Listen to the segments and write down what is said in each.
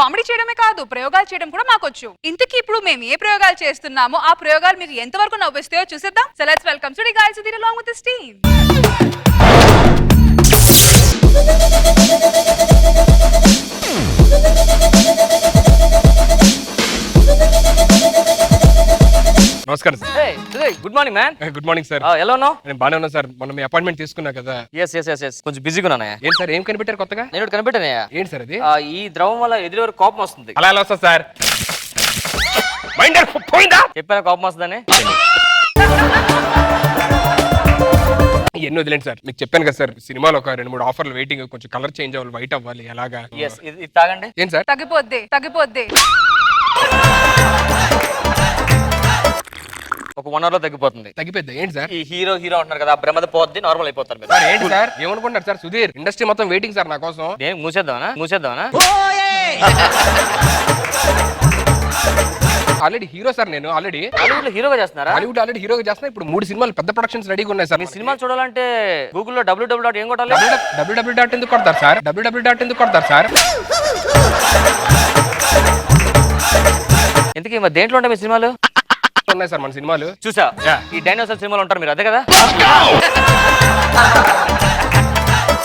Comedy చేయడమే కాదు ప్రయోగాలు చేయడం కూడా మాకొచ్చు. ఇంతకీ ఇప్పుడు మేము ఏ ప్రయోగాలు చేస్తున్నామో ఆ ప్రయోగాలు మీకు ఎంతవరకు నవ్విస్తాయో చూసేద్దాం. So let's welcome today guys with along with this team. నమస్కారం sir. Good morning man. Good morning sir. ఎలా ఉన్నావు? నేను బాగానే ఉన్నా సార్. మనం మీ అపాయింట్మెంట్ తీసుకున్నా కదా. ఎస్ కొంచెం బిజీగా ఉన్నానయ్యా. ఏం సార్ ఏం కనిపెట్టారు కొత్తగా? నేను ఒకటి కనిపెట్టానయ్యా. ఏంటి సార్ అది? ఈ ద్రవం వల్ల ఎదురు కోపం వస్తుంది. అలా ఎలా వస్తుంది సార్? పోయిందా? చెప్పాను కోపం వస్తుందని. ఎన్ని వదిలేండి సార్. మీకు చెప్పాను కదా సార్, సినిమాలో ఒక 2-3 ఆఫర్లు వెయిటింగ్. కొంచెం కలర్ చేంజ్ అవ్వాలి, వైట్ అవ్వాలి. ఎలాగా? ఇది తాగండి. ఏం సార్? తగ్గిపోద్ది ఒక 1 hour లో తగ్గిపోతుంది. తగ్గిపోద్ది. ఏంటి సార్? ఈ హీరో అంటున్నారు కదా, భ్రమద పోద్ది, నార్మల్ అయిపోతారు మీరు. సార్ ఏంటి సార్ ఏమనుకుంటారు సార్? సుధీర్ ఇండస్ట్రీ మొత్తం వెయిటింగ్ సార్ నా కోసం. నేను మూసేద్దామనా? Already hero sir. నేను ఆల్రెడీ హాలీవుడ్ హీరోగా చేస్తున్నారా? హాలీవుడ్ ఆల్రెడీ హీరోగా చేస్తున్నా. ఇప్పుడు 3 సినిమాలు పెద్ద ప్రొడక్షన్స్ రెడీగా ఉన్నాయి సార్. మీ సినిమాలు చూడాలంటే గూగుల్లో www. ఏం కొట్టాలి? www. ఎందుకు కొడతారు సార్? www. ఎందుకు కొడతారు సార్? ఎందుకు దేంట్లో ఉంటాయి మీ సినిమాలు? ఉన్నాయి సార్ మన సినిమాలు. చూసా ఈ డైనోసార్ సినిమాలు ఉంటారు మీరు, అదే కదా?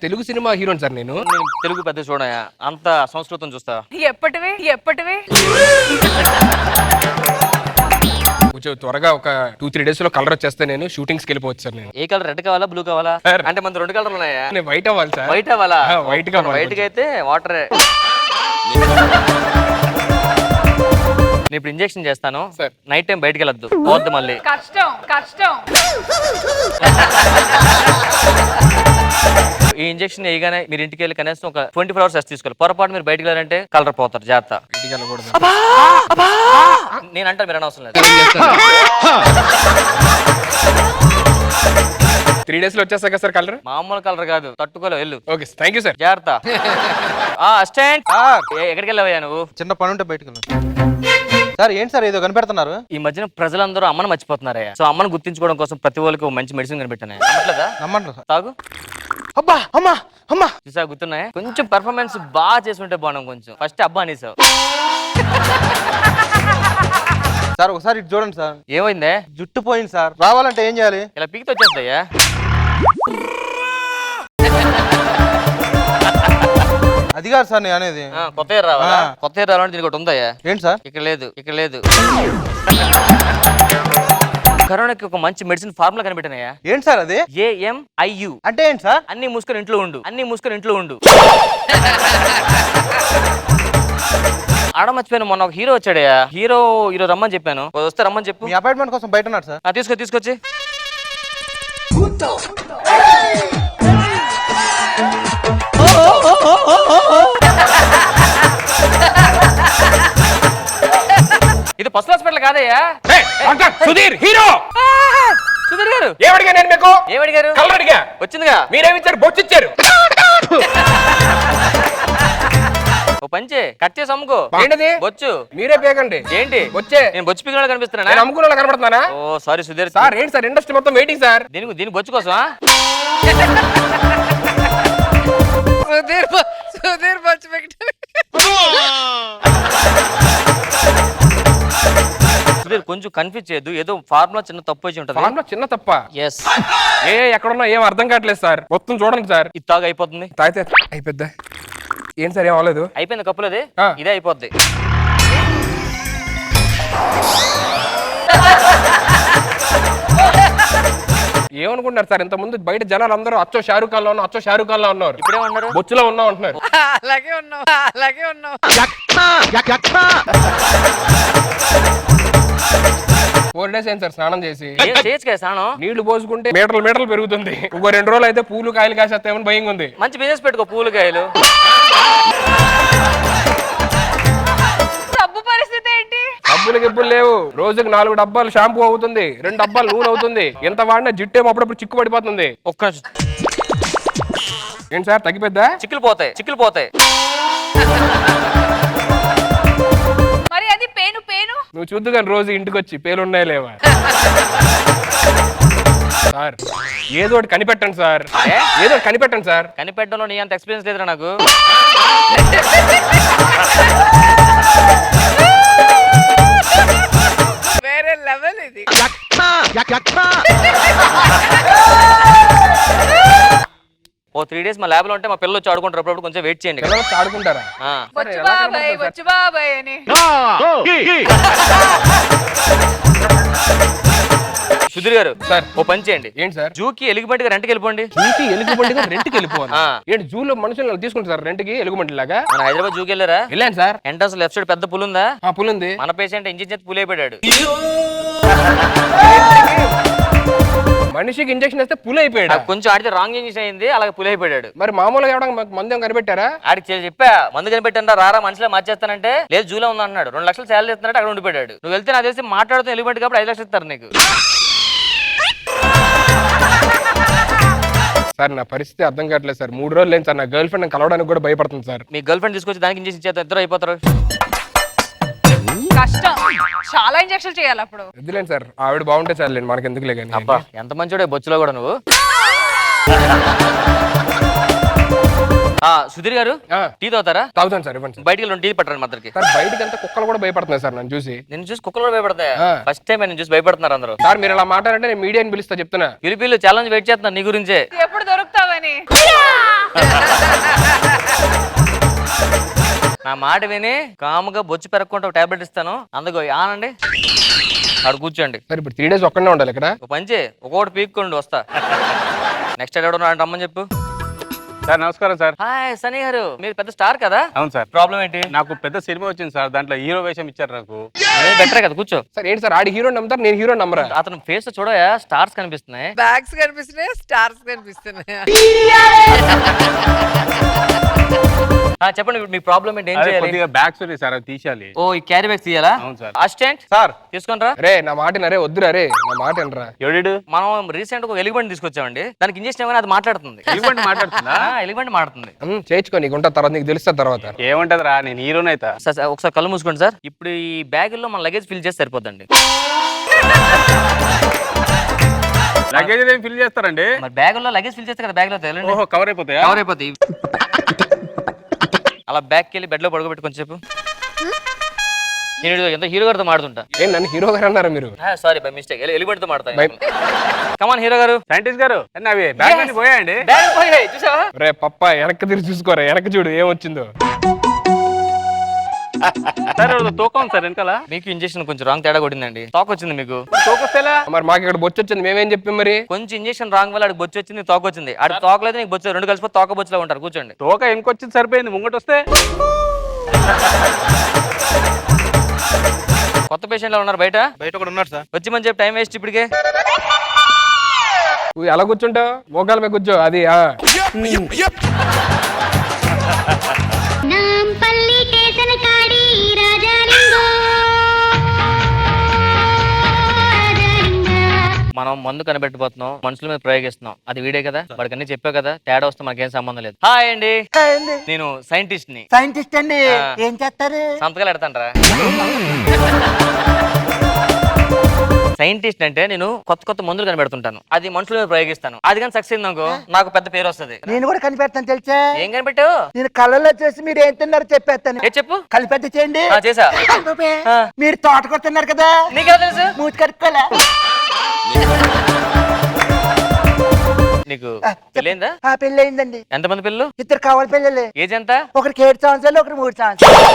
తెలుగు సినిమా హీరోని సార్ నేను. తెలుగు పెద్ద చూడయా, అంత సంస్కృతం చూస్తా. ఎప్పటివే కొంచెం త్వరగా ఒక 2-3 days లో కలర్ వచ్చేస్తే నేను షూటింగ్స్కి వెళ్ళిపోవచ్చు సార్. నేను ఏ కలర్? రెడ్ కావాలా, బ్లూ కావాలా? అంటే మన 2 కలర్లు ఉన్నాయా? నేను వైట్ అవ్వాలి సార్. వైట్ అవ్వాలా? వైట్ గా వైట్ గా అయితే వాటరే. నేను ఇప్పుడు ఇంజెక్షన్ చేస్తాను సార్. నైట్ టైం బయటకు వెళ్ళొద్దు, పోద్దు మళ్ళీ. కష్టం ఈ ఇంజెక్షన్ వేయగానే మీరు ఇంటికి వెళ్ళి కనీసం ఒక 24 hours రెస్ట్ తీసుకోవాలి. పొరపాటు మీరు బయటకు వెళ్ళారంటే కలర్ పోతారు, జాగ్రత్త. నేను అంటే మీరు అనవసరం లేదు. 3 days లో వచ్చేస్తా కదా సార్ కలర్? మామూలు కలర్ కాదు, తట్టుకోలేవు. వెళ్ళు. Okay thank you sir. జాగ్రత్త. అసిస్టెంట్ ఎక్కడికి వెళ్ళావయ్యా నువ్వు? చిన్న పని ఉంటే బయటకు సార్. ఏంటి సార్ ఏదో కనిపెడుతున్నారు? ఈ మధ్యన ప్రజలందరూ అమ్మను మర్చిపోతున్నారా? సో అమ్మను గుర్తించుకోవడం కోసం ప్రతి వాళ్ళకి మంచి మెడిసిన్ కనిపెట్టాను. నమ్మండి. తాగు. అబ్బా అమ్మా అమ్మా చూసా గుర్తున్నాయా? కొంచెం పెర్ఫార్మెన్స్ బాగా చేసి ఉంటే బాగున్నాం. కొంచెం ఫస్ట్ అబ్బా అనేసావు సార్. ఒకసారి ఇటు చూడండి సార్. ఏమైందే? జుట్టు పోయింది సార్. రావాలంటే ఏం చేయాలి? ఇలా పీకితే వచ్చేస్తాయా? అది కాదు సార్ నేను అనేది. కొత్త హెయిర్ రావాలా? కొత్త హెయిర్ రావాలంటే దీనికి ఒకటి ఉందయ్యా. ఏంటి సార్? ఇక్కడ లేదు. కరోనాకి ఒక మంచి మెడిసిన్ ఫార్ములా కనిపెట్టినాయా. ఏంటి సార్ అది? AMIU అంటే ఏంటి సార్? అన్ని మూసుకొని ఇంట్లో ఉండు. ఆడ మర్చిపోయాను, మొన్న ఒక హీరో వచ్చాడయా. హీరో రమ్మని చెప్పాను, వస్తే రమ్మని చెప్పు. మీ అపాయింట్మెంట్ కోసం బయట ఉన్నాడు సార్. తీసుకొచ్చి. ఇది పశు హాస్పిటల్ కాదయ్యా. సుధీర్ హీరో. సుధీర్ గారు ఏమడిగా నేను మీకు? ఏమడిగారు? కలర్ అడిగా. వచ్చిందిగా. మీరేమిచ్చారు? బొచ్చిచ్చారు. ఓ పంచే కట్ చేసి అమ్ముకో. ఏంటది? బొచ్చు. మీరే పేకండి. ఏంటి వచ్చే? నేను బొచ్చు పీకిన కనిపిస్తున్నా? నేను అమ్ముకున్న కనబడుతున్నానా? ఓ సారీ సుధీర్ సార్. ఏంటి సార్ ఇండస్ట్రీ మొత్తం వెయిటింగ్ సార్. దీని బొచ్చు కోసమా? సుధీర్ బొచ్చు సుధీర్ కొంచెం కన్ఫ్యూజ్ చేయొద్దు, ఏదో ఫార్ములా చిన్న తప్పు వచ్చి ఉంటుంది. ఫార్ములా చిన్న తప్ప? ఎస్. ఎక్కడున్నా ఏం అర్థం కావట్లేదు సార్. మొత్తం చూడండి సార్. ఇది తాగు అయిపోతుంది. తాగితే అయిపోద్దా? ఏంటి సార్ ఏం అవ్వలేదు? అయిపోయింది కప్పులది. ఇదే అయిపోద్ది. ఏమనుకుంటున్నారు సార్? ఇంత ముందు బయట జనాలు అందరూ అచ్చో షారూఖ్ ఖాన్ లో ఉన్నారు. ఇప్పుడేమన్నారు? బొచ్చులో ఉన్నాం అంటున్నారు. అలాగే ఉన్నావు. 4 days అయింది సార్ స్నానం చేసి. చేయొచ్చు కదా స్నానం. నీళ్లు పోసుకుంటే మీటర్లు పెరుగుతుంది. ఇంకో 2 రోజులు అయితే పూలు కాయలు కాసేస్తామని భయంగా ఉంది. మంచి బిజినెస్ పెట్టుకో, పూలు కాయలు. సబ్బు పరిస్థితి ఏంటి? డబ్బులు గిబ్బులు లేవు. రోజుకి 4 డబ్బాలు షాంపూ అవుతుంది, 2 డబ్బాలు నూనె అవుతుంది. ఎంత వాడినా జిట్టేమో అప్పుడప్పుడు చిక్కు పడిపోతుంది. ఒక్క ఏంటి సార్ తగ్గిపోద్దా? చిక్కులు పోతాయి. మరి అది పేను నువ్వు చూద్దు కానీ రోజు ఇంటికి వచ్చి పేలున్నాయి లేవా. సార్ ఏదో ఒకటి కనిపెట్టండి సార్, ఏదో ఒకటి కనిపెట్టండి సార్. కనిపెట్టడంలో నీ అంత ఎక్స్పీరియన్స్ లేదురా నాకు. వేరే లెవెల్ ఇది. ఓ 3 days మా ల్యాబ్ లో ఉంటే మా పిల్లలు వచ్చి ఆడుకుంటారు, అప్పుడు కొంచెం వెయిట్ చేయండి. పిల్లలు వచ్చి ఆడుకుంటారా? ఆ. వచ్చు బాబాయ్ వచ్చు బాబాయ్ అని. సుధీర్ గారు సార్. ఓ పని చేయండి, ఏంటి సార్? జూకి ఎలుగుబంటిగా రెంట్కి వెళ్ళిపోండి. జూకి ఎలుగుబంటిగా రెంట్కి వెళ్ళిపోవాలి? ఆ. ఏంటి జూలో మనుషులు తీసుకుంటారు సార్ రెంట్కి ఎలుగుబంటి లాగా? మన హైదరాబాద్ జూకి వెళ్ళారా? వెళ్ళాను సార్. ఎంట్రన్స్ లెఫ్ట్ సైడ్ పెద్ద పుల్ ఉందా? ఆ పుల్ ఉంది. మన పేషెంట్ ఇంజిన్ పుల్ అయిపోయాడు. మనిషికి ఇంజక్షన్ వేస్తే పుల్ అయిపోయాడు. కొంచెం ఆడితే రాంగ్ ఇంజక్షన్ అయింది, అలాగే పుల్ అయిపోయాడు. మరి మామూలుగా ఎవడం మంది కనిపెట్టారా? ఆడికి చెప్పా మందు కనిపెట్టారా, రారా మనుషులే మార్చేస్తానంటే లేదు జూలో ఉంది అన్నాడు. 2 లక్షలు శాలరీ ఇస్తున్నాడు, అక్కడ ఉండిపోయాడు. నువ్వు వెళ్తే నాకు తెలిసి మాట్లాడుతూ ఎలిమెంట్ కాబట్టి 5 లక్షలు ఇస్తారు నీకు. సార్ నా పరిస్థితి అర్థం కావట్లేదు సార్. 3 రోజులు లేదు సార్, నా గర్ల్ ఫ్రెండ్ కలవడానికి కూడా భయపడుతుంది సార్. మీ గర్ల్ ఫ్రెండ్ తీసుకొచ్చి దానికి ఇంజక్షన్ ఇచ్చేస్తారు, ఇద్దరు అయిపోతారు. కష్టం, చాలా ఇంజక్షన్ చేయాలి అప్పుడు. వద్దులేండి సార్, ఆవిడ బాగుంటే సార్ లేండి, మనకి ఎందుకులే కానీ. అబ్బా ఎంత మంచోడే బొచ్చులో కూడా నువ్వు. సుధీర్ గారు ఆ. టీ తాగుతారా? తాగుతాను సార్, ఇవ్వండి సార్. బయటికి వెళ్ళి టీ పట్టండి మద్దరికి. సార్ బయటికి అంతా కుక్కలు కూడా భయపడుతున్నాయి సార్ నన్ను చూసి. నేను చూసి కుక్కలు కూడా భయపడతాయా? ఆ. ఫస్ట్ టైం నేను చూసి భయపడుతున్నారు అందరూ. సార్ మీరు ఇలా మాట్లాడంటే నేను మీడియాని పిలుస్తా చెప్తున్నా. పిలిపిల్లు ఛాలెంజ్ వెయిట్ చేస్తున్నా నీ గురించే. ఎప్పుడు దొరుకుతావని. నా మాట విని కాముగా బొచ్చు పెరగకుండా ఒక టాబ్లెట్ ఇస్తాను, అందుకో ఆనండి ఆడు కూర్చోండి. సార్ ఇప్పుడు 3 days ఒక్కడే ఉండాలి ఇక్కడ? ఒక పంచే ఒక్కొక్కటి పీక్కోండి వస్తా. నెక్స్ట్ ఎవడో రమ్మని చెప్పు. సార్ నమస్కారం సార్. హాయ్ సనీ గారు, మీరు పెద్ద స్టార్ కదా? అవును సార్. ప్రాబ్లం ఏంటి? నాకు పెద్ద సినిమా వచ్చింది సార్, దాంట్లో హీరో వేషం ఇచ్చారు నాకు. బెటరే కదా, కూర్చో. సార్ ఏంటి సార్ ఆడి హీరో నమ్ముతారు, నేను హీరో నమ్మరా? అతను ఫేస్ చూడయా స్టార్స్ కనిపిస్తున్నాయి. బ్యాగ్స్ కనిపిస్తున్నాయి, స్టార్స్ కనిపిస్తున్నాయి. చెప్పండి మీ ప్రాబ్లం ఏంటి, ఏం అదే చేయాలి? కొద్దిగా బ్యాగ్స్ ఉన్నాయి సార్, అవి తీయాలి. ఓ ఈ క్యారీ బ్యాగ్స్ తీయాలా? అవును సార్. అసిస్టెంట్ సార్ తీసుకుంటారా? రే నా మాట రే వద్దురా రే, నా మాట వినరా. ఎవడు మనం రీసెంట్ ఒక ఎలిగబండి తీసుకొచ్చామండి, దానికి ఇంజక్షన్ ఏమైనా అది మాట్లాడుతుంది. ఎలిగబంటి మాట్లాడుతుందా? ఎలిగబండి మాట్లాడుతుంది. చేయించుకో, నీకు ఉంటా తర్వాత, నీకు తెలుస్తా తర్వాత. ఏమంటదిరా, నేను హీరోని అయితా. సార్ ఒకసారి కళ్ళు మూసుకోండి సార్. ఇప్పుడు ఈ బ్యాగుల్లో మన లగేజ్ ఫిల్ చేసి సరిపోద్దండి. లగేజ్ ఏం ఫిల్ చేస్తారండి? మరి బ్యాగుల్లో లగేజ్ ఫిల్ చేస్తే కదా బ్యాగ్ లో తేలండి. ఓహో కవర్ అయిపోతాయా? కవర్ అయిపోతాయి. అలా బ్యాగ్కి వెళ్ళి బెడ్ లో పడుకోబెట్టి కొంచెంసేపు. నేను ఎంత హీరో గారితో మాడుతుంటా. ఏం నన్ను హీరో గారు అన్నారా మీరు? సారీ బై మిస్టేక్, ఎలిగబంటితో మాడతాయి. కమాన్ హీరో గారు. సైంటిస్ట్ గారు అవి బ్యాగ్ అన్ని పోయాయండి. బ్యాగ్ పోయాయి చూసావా? రే పప్ప వెనక్కి తిరిగి చూసుకోరా, వెనక్కి చూడు ఏమొచ్చిందో. సార్ తూకం సార్ వెనకాల. మీకు ఇంజక్షన్ కొంచెం రాంగ్ తేడా కొట్టిందండి, తోక వచ్చింది మీకు. తూకొస్తేలా? మరి మాకు ఇక్కడ బొచ్చు వచ్చింది, మేమేం చెప్పాం మరి? కొంచెం ఇంజక్షన్ రాంగ్ వల్ల ఆడికి బొచ్చు వచ్చింది, తోక వచ్చింది. ఆడి తోకలేదు నీకు బొచ్చు, రెండు కలిసి తోక బొచ్చులో ఉంటారు. కూర్చోండి. తోక ఇంకొచ్చింది సరిపోయింది, ముంగట వస్తే. కొత్త పేషెంట్లు ఉన్నారు బయట ఒకడు ఉన్నారు సార్. వచ్చి మంచి చెప్పి టైం వేస్ట్ ఇప్పటికే. నువ్వు ఎలా కూర్చుంటావు? మోకాల మీద కూర్చో. అది నాంపల్లి కేసన కాడి రాజాలింగో మనం మందు కనిపెట్టబోతున్నాం, మనుషుల మీద ప్రయోగిస్తున్నాం. అది వీడే కదా, వాడికి అన్ని చెప్పావు కదా, తేడా వస్తే మనకేం సంబంధం లేదు. హాయ్ అండి, నేను సైంటిస్ట్ ని. సైంటిస్ట్ అండి, ఏం చేస్తారు? సంతకాలు ఎడతాండ్రా. సైంటిస్ట్ అంటే నేను కొత్త కొత్త మందులు కనిపెడుతుంటాను, అది మనుషుల మీద ప్రయోగిస్తాను. అది కానీ సక్సెస్ అయిందనుకో నాకు పెద్ద పేరు వస్తుంది. నేను కూడా కనిపెడతాను తెలుసా? ఏం కనిపెట్టావు? నేను కళ్ళలో చూసి మీరు ఏం తిన్నారో చెప్పేస్తాను. ఏ చెప్పు. కలిపెట్టి చేయండి. చేసా. ఆ. మీరు తోట కొడుతున్నారు కదా, నీకెలా తెలుసు? మూతి కడుక్కోలే. నీకు పెళ్ళైందా? పెళ్లి అయిందండి. ఎంతమంది పిల్లలు? 2 కావాలి పిల్లలు. ఏజ్ ఎంత? ఒకరికి 7 సంవత్సరాలు, ఒకరికి 3 సంవత్సరాలు.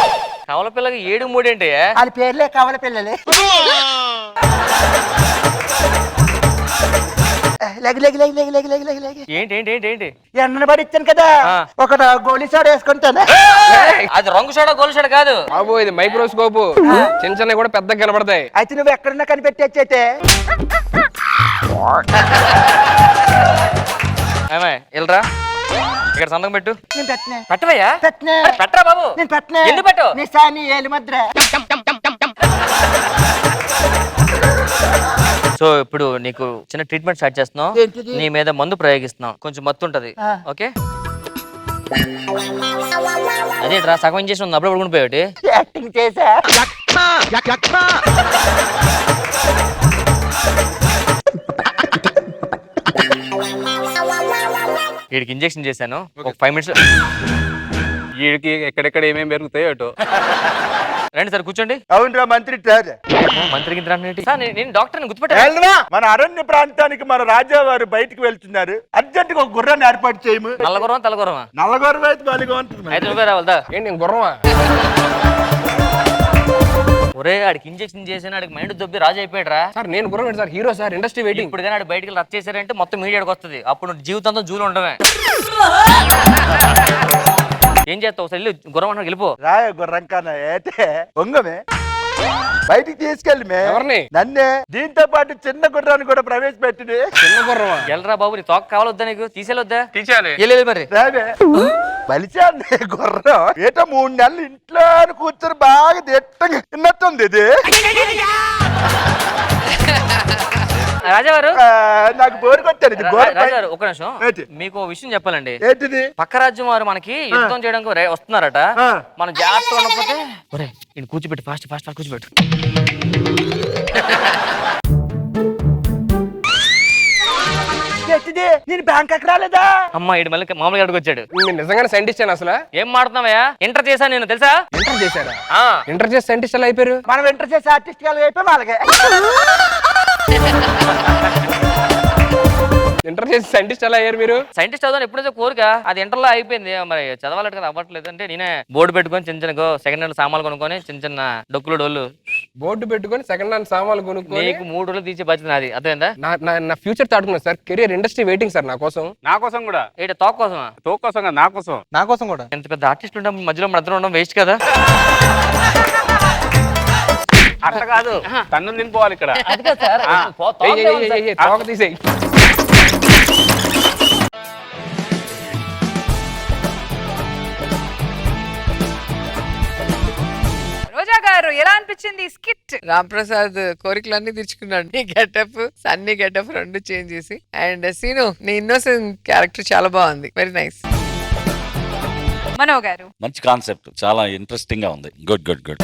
కవల పిల్లకి 7, 3 ఏంటి? వాళ్ళ పేర్లే కావాలి పిల్లలు. లెగి లెగి లెగి లెగి లెగి లెగి లెగి లెగి. ఏంటి ఏంటి ఏంటి ఏంటి? ఎండను పడి ఇచ్చాను కదా, ఒక గోలీ సోడ వేసుకుంటాను. అది రంగు షాడ గోల్ షాడ కాదు బాబు, ఇది మైక్రోస్కోప్. చిన్న చిన్న కూడా పెద్దగా కనబడతాయి. అయితే నువ్వు ఎక్కడున్నా కనిపెట్టేచ్చైతే. ఏమే ఇల్రా, ఇక్కడ సంతకం పెట్టు. నేను పెట్టనే పెట్టవయ్యా? పెట్టనే పెట్టరా బాబు. నేను పెట్టనే. ఎందుకు పెట్టు? నీ సాని ఏలు ముద్ర. సో ఇప్పుడు నీకు చిన్న ట్రీట్మెంట్ స్టార్ట్ చేస్తున్నాం. ఏంటిది? నీ మీద మందు ప్రయోగిస్తున్నాం, కొంచెం మత్తు ఉంటది. ఓకే అదేట్రా సగం ఇంజక్షన్ ఉంది, అప్పుడు పడుకుని పోయాటి. యాక్టింగ్ చేసా. వీడికి ఇంజెక్షన్ చేశాను ఒక 5 minutes. వీడికి ఎక్కడెక్కడ ఏమేమి పెరుగుతాయో అటు. రండి సార్ కూర్చోండి. అవునరా మంత్రి సార్. మంత్రికి సార్ నేను డాక్టర్ని గుర్తుపెట్టాను. వెళ్ళరా? మన అరణ్య ప్రాంతానికి మన రాజావారు బయటికి వెళ్తున్నారు. అర్జెంట్ గా ఒక గుర్రాన్ని ఏర్పాటు చేయము. నల్లగురమా తెల్లగురమా? నల్లగొర్రం అయితే బాగా ఉంటుంది. అయితే నువ్వే రావాలదా? ఏంటి నేను గుర్రమా? ఒరే ఆడికి ఇంజెక్షన్ చేసిన ఆడికి మైండ్ దొబ్బి రాజు అయిపోయాడు రా. సార్ నేను గుర్రం sir, hero sir, industry waiting. ఇప్పుడు కానీ ఆడు బయటికి రచ్చ చేశారంటే మొత్తం మీడియాకి వస్తుంది. అప్పుడు నువ్వు జీవితంతో జూలు ఉండవే. ఏం చేస్తావు? ఒకసారి వెళ్ళి గుర్రం అంటే వెళ్ళిపో. రాయ గుర్రం కన్నా అయితే వంగమే బయటికి తీసుకెళ్ళి ఎవరిని? నన్నే. దీంతో పాటు చిన్న గుర్రాన్ని కూడా ప్రవేశపెట్టింది. చిన్న గుర్రమా? వెళ్ళరా బాబు, నీ తోక కావాలొద్దా నీకు? తీసేలొద్దా? తీసేయాలి. వెళ్ళి మరి. రావే బలిచాను గుర్రం. ఏటో 3 నెలలు ఇంట్లో కూర్చొని బాగా దిట్టంగా తిన్నట్టుంది ఇది. రాజావారు నాకు బోరు కొట్టారు ఇది. రాజావారు ఒక నిమిషం, ఏంటి? మీకు ఓ విషయం చెప్పాలండి. ఏంటిది? పక్క రాజ్యం వారు మనకి యుద్ధం చేయడానికి వస్తున్నారట. మనం జాగ్రత్తగా ఉండకపోతే ఒరే నేను కూర్చోబెట్టు, ఫాస్ట్ ఫాస్ట్ ఫాస్ట్ కూర్చోబెట్టు. ఏంటిది? నేను బ్యాంక్ ఎక్కడ రాలేదా? అమ్మా ఇటు మళ్ళీ మామూలుగా అడుగు వచ్చాడు. మీరు నిజంగానే సైంటిస్ట్ అని అసలు? ఏం మాడుతున్నావయ్యా? ఎంటర్ చేశాను నేను తెలుసా? ఇంటర్ చేశారా? ఇంటర్ చేసి సైంటిస్ట్ ఎలా అయిపోయారు? మనం ఇంటర్ చేసి ఆర్టిస్ట్ గా అయిపోయి అలాగే. ఇంటర్ చేసి సైంటిస్ట్ ఎలా అయ్యారు మీరు? సైంటిస్ట్ చదవని ఎప్పుడైతే కోరిక అది ఇంటర్లో అయిపోయింది. మరి చదవాలంటే కదా అవ్వట్లేదు. అంటే నేనే బోర్డు పెట్టుకొని చిన్న చిన్న సెకండ్ హ్యాండ్ సామాన్లు కొనుక్కొని చిన్న చిన్న డొక్కులు డోళ్ళు బోర్డు పెట్టుకొని సెకండ్ హ్యాండ్ సామాన్లు కొనుక్కొని నీకు 3 రోజులు తీసే బాధ్యత నాది. అదేందా? నా ఫ్యూచర్ తాడుకున్నాను sir. Career industry waiting sir నా కోసం. నా కోసం కూడా. ఏంటి తోక కోసమా? తో కోసం కదా, నా కోసం. నా కోసం కూడా. ఎంత పెద్ద ఆర్టిస్ట్ ఉంటాం మధ్యలో మన ఉండడం వేస్ట్ కదా. అట్లా కాదు, తన్ను తినిపోవాలి ఇక్కడ. అది కాదు సార్. తోక తీసేయి. రోజా గారు ఎలా అనిపించింది ఈ స్కిట్? రామ్ ప్రసాద్ కోరికలన్నీ తీర్చుకున్నాడు. నీ గెటప్ సన్నీ గెటప్ 2 చేంజ్ చేసి. అండ్ సీను నీ ఇన్నోసెంట్ క్యారెక్టర్ చాలా బాగుంది. Very nice. మనో గారు మంచి కాన్సెప్ట్, చాలా ఇంట్రెస్టింగ్ గా ఉంది. Good good good.